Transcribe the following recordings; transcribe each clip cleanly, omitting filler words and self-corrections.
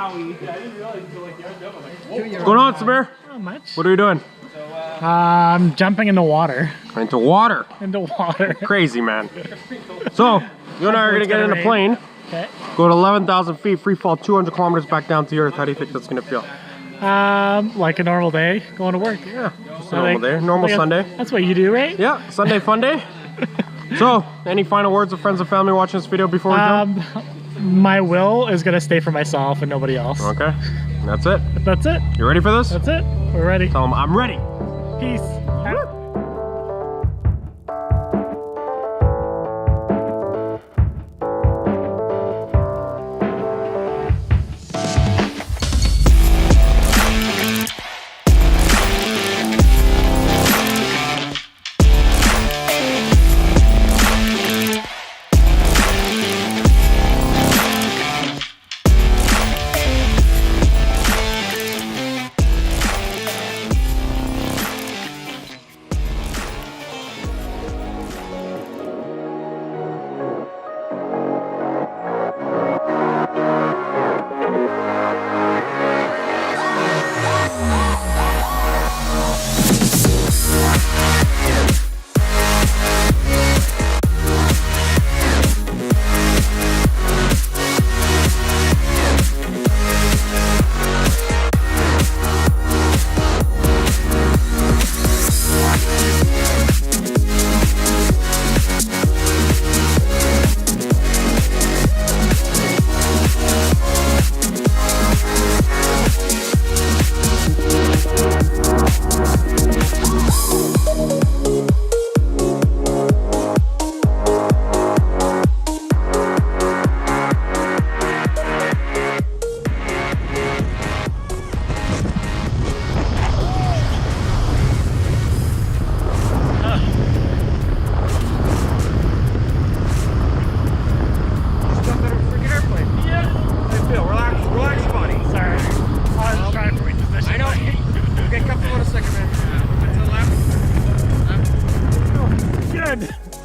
What's going on, Samir? Not much. What are you doing? I'm jumping into water. Into water. Into water. Crazy, man. So, you and I are going to get in a plane. Okay. Go to 11,000 feet, free fall 200 kilometers back down to Earth. How do you think that's going to feel? Like a normal day going to work. Yeah, just a normal day. Normal Sunday. That's what you do, right? Yeah, Sunday fun day. So, any final words of friends and family watching this video before we jump? My will is going to stay for myself and nobody else. Okay, that's it. That's it. You ready for this? That's it. We're ready. Tell them I'm ready. Peace.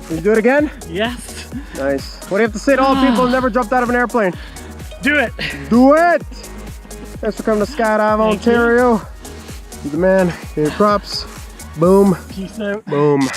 Can you do it again? Yes. Nice. What do you have to say to all people who never jumped out of an airplane? Do it. Do it! Thanks for coming to Skydive, Ontario. You're the man. Give your props. Boom. Peace out. Boom.